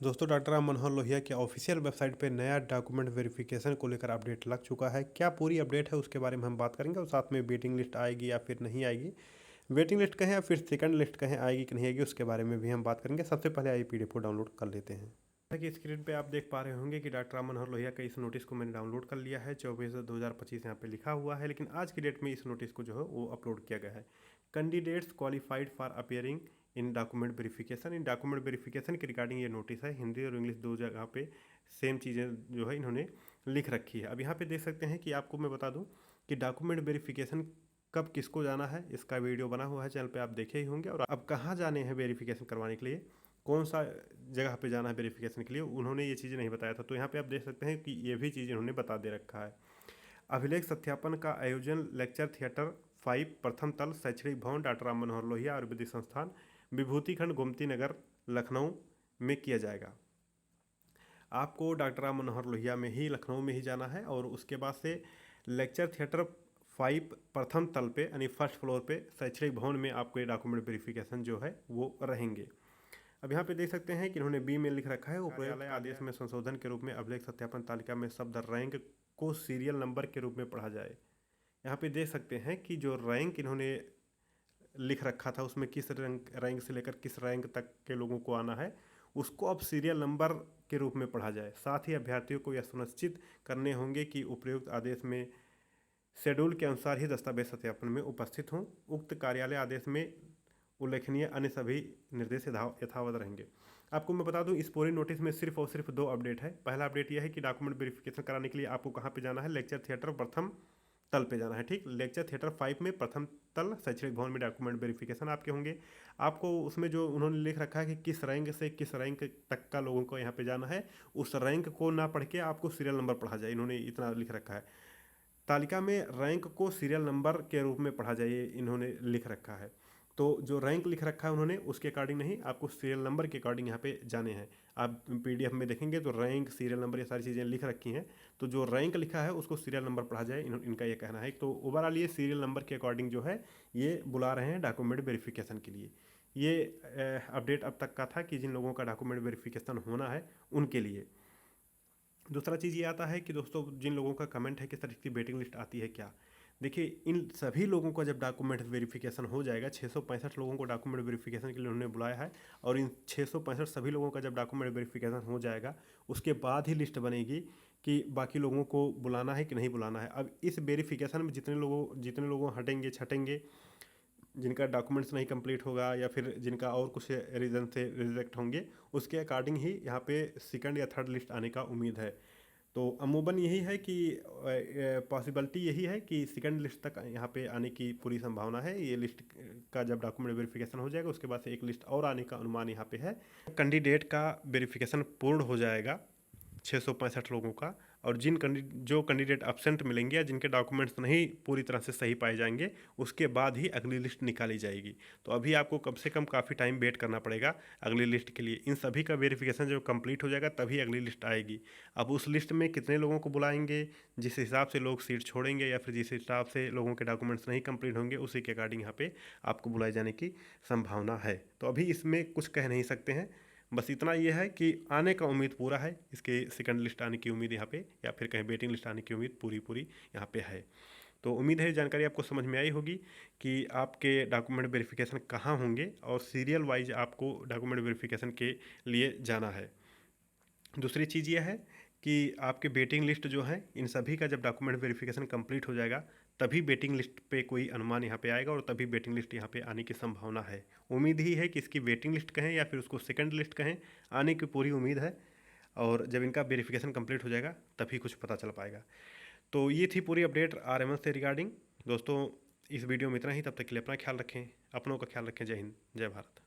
दोस्तों डॉक्टर राम मनोहर लोहिया की official website पे नया डॉक्यूमेंट वेरिफिकेशन को लेकर अपडेट लग चुका है। क्या पूरी अपडेट है उसके बारे में हम बात करेंगे और साथ में वेटिंग लिस्ट आएगी या फिर नहीं आएगी, वेटिंग लिस्ट कहें या फिर सेकंड लिस्ट कहें आएगी कि नहीं आएगी, उसके बारे में भी हम बात करेंगे। सबसे पहले आई पीडीएफ को डाउनलोड कर लेते हैं। जैसा कि स्क्रीन पे आप देख पा रहे होंगे कि डॉक्टर राम मनोहर लोहिया का इस नोटिस को मैंने डाउनलोड कर लिया है। 24/2025 यहाँ पे लिखा हुआ है, लेकिन आज की डेट में इस नोटिस को जो है वो अपलोड किया गया है। Candidates qualified for appearing in document verification. In document verification के रिगार्डिंग ये नोटिस है। हिंदी और इंग्लिश दो जगह पे सेम चीज़ें जो है इन्होंने लिख रखी है। अब यहाँ पे देख सकते हैं कि आपको मैं बता दूं कि डॉक्यूमेंट वेरिफिकेशन कब किसको जाना है, इसका वीडियो बना हुआ है चैनल पे, आप देखे ही होंगे। और अब कहाँ जाने हैं वेरिफिकेशन करवाने के लिए, कौन सा जगह पे जाना है वेरिफिकेशन के लिए, उन्होंने ये चीज़ें नहीं बताया था। तो यहाँ पे आप देख सकते हैं कि ये भी चीज़ इन्होंने बता दे रखा है। अभिलेख सत्यापन का आयोजन लेक्चर थिएटर 5 प्रथम तल शैक्षणिक भवन डॉक्टर राम मनोहर लोहिया आयुर्वेदिक संस्थान विभूति खंड गोमती नगर लखनऊ में किया जाएगा। आपको डॉक्टर राम मनोहर लोहिया में ही, लखनऊ में ही जाना है। और उसके बाद से लेक्चर थिएटर 5 प्रथम तल पे यानी फर्स्ट फ्लोर पे शैक्षणिक भवन में आपको ये डॉक्यूमेंट वेरिफिकेशन जो है वो रहेंगे। अब यहाँ पे देख सकते हैं कि इन्होंने बी में लिख रखा है, उपयुक्त आदेश में संशोधन के रूप में अभिलेख सत्यापन तालिका में शब्द रैंक को सीरियल नंबर के रूप में पढ़ा जाए। यहाँ पे देख सकते हैं कि जो रैंक इन्होंने लिख रखा था उसमें किस रैंक से लेकर किस रैंक तक के लोगों को आना है, उसको अब सीरियल नंबर के रूप में पढ़ा जाए। साथ ही अभ्यर्थियों को यह सुनिश्चित करने होंगे कि उपयुक्त आदेश में शेड्यूल के अनुसार ही दस्तावेज सत्यापन में उपस्थित हों। उक्त कार्यालय आदेश में उल्लेखनीय अन्य सभी निर्देश यथावत रहेंगे। आपको मैं बता दूं इस पूरे नोटिस में सिर्फ और सिर्फ दो अपडेट है। पहला अपडेट यह है कि डॉक्यूमेंट वेरिफिकेशन कराने के लिए आपको कहाँ पे जाना है, लेक्चर थिएटर प्रथम तल पे जाना है। ठीक, लेक्चर थिएटर 5 में प्रथम तल शैक्षणिक भवन में डॉक्यूमेंट वेरिफिकेशन आपके होंगे। आपको उसमें जो उन्होंने लिख रखा है कि किस रैंक से किस रैंक तक का लोगों को यहाँ पे जाना है, उस रैंक को ना पढ़ के आपको सीरियल नंबर पढ़ा जाए, इन्होंने इतना लिख रखा है। तालिका में रैंक को सीरियल नंबर के रूप में पढ़ा जाए, इन्होंने लिख रखा है। तो जो रैंक लिख रखा है उन्होंने उसके अकॉर्डिंग नहीं, आपको सीरियल नंबर के अकॉर्डिंग यहाँ पे जाने हैं। आप पीडीएफ में देखेंगे तो रैंक, सीरियल नंबर, ये सारी चीज़ें लिख रखी हैं। तो जो रैंक लिखा है उसको सीरियल नंबर पढ़ा जाए, इनका ये कहना है। तो ओवरऑल ये सीरियल नंबर के अकॉर्डिंग जो है ये बुला रहे हैं डॉक्यूमेंट वेरिफिकेशन के लिए। ये अपडेट अब तक का था कि जिन लोगों का डॉक्यूमेंट वेरिफिकेशन होना है उनके लिए। दूसरा चीज़ ये आता है कि दोस्तों जिन लोगों का कमेंट है किस तरह की वेटिंग लिस्ट आती है क्या। देखिए इन सभी लोगों का जब डॉक्यूमेंट वेरिफिकेशन हो जाएगा, 665 लोगों को डॉक्यूमेंट वेरिफिकेशन के लिए उन्होंने बुलाया है, और इन 665 सभी लोगों का जब डॉक्यूमेंट वेरिफिकेशन हो जाएगा उसके बाद ही लिस्ट बनेगी कि बाकी लोगों को बुलाना है कि नहीं बुलाना है। अब इस वेरिफिकेशन में जितने लोगों हटेंगे छटेंगे, जिनका डॉक्यूमेंट्स नहीं कंप्लीट होगा या फिर जिनका और कुछ रीज़न से रिजेक्ट होंगे, उसके अकॉर्डिंग ही यहाँ पे सेकंड या थर्ड लिस्ट आने का उम्मीद है। तो अमूमन यही है कि पॉसिबिलिटी यही है कि सेकंड लिस्ट तक यहाँ पे आने की पूरी संभावना है। ये लिस्ट का जब डॉक्यूमेंट वेरिफिकेशन हो जाएगा उसके बाद से एक लिस्ट और आने का अनुमान यहाँ पे है। कैंडिडेट का वेरिफिकेशन पूर्ण हो जाएगा 665 लोगों का, और जो कैंडिडेट एब्सेंट मिलेंगे या जिनके डॉक्यूमेंट्स नहीं पूरी तरह से सही पाए जाएंगे उसके बाद ही अगली लिस्ट निकाली जाएगी। तो अभी आपको कम से कम काफ़ी टाइम वेट करना पड़ेगा अगली लिस्ट के लिए। इन सभी का वेरिफिकेशन जब कंप्लीट हो जाएगा तभी अगली लिस्ट आएगी। अब उस लिस्ट में कितने लोगों को बुलाएंगे, जिस हिसाब से लोग सीट छोड़ेंगे या फिर जिस हिसाब से लोगों के डॉक्यूमेंट्स नहीं कंप्लीट होंगे उसी के अकॉर्डिंग यहाँ पे आपको बुलाए जाने की संभावना है। तो अभी इसमें कुछ कह नहीं सकते हैं, बस इतना ये है कि आने का उम्मीद पूरा है, इसके सेकंड लिस्ट आने की उम्मीद यहाँ पे या फिर कहीं वेटिंग लिस्ट आने की उम्मीद पूरी यहाँ पे है। तो उम्मीद है जानकारी आपको समझ में आई होगी कि आपके डॉक्यूमेंट वेरिफिकेशन कहाँ होंगे और सीरियल वाइज आपको डॉक्यूमेंट वेरिफिकेशन के लिए जाना है। दूसरी चीज़ यह है कि आपके वेटिंग लिस्ट जो है इन सभी का जब डॉक्यूमेंट वेरिफिकेशन कंप्लीट हो जाएगा तभी वेटिंग लिस्ट पे कोई अनुमान यहाँ पे आएगा और तभी वेटिंग लिस्ट यहाँ पे आने की संभावना है। उम्मीद ही है कि इसकी वेटिंग लिस्ट कहें या फिर उसको सेकंड लिस्ट कहें, आने की पूरी उम्मीद है। और जब इनका वेरिफिकेशन कंप्लीट हो जाएगा तभी कुछ पता चल पाएगा। तो ये थी पूरी अपडेट आरएमएस से रिगार्डिंग। दोस्तों इस वीडियो में इतना ही, तब तक के लिए अपना ख्याल रखें, अपनों का ख्याल रखें। जय हिंद, जय भारत।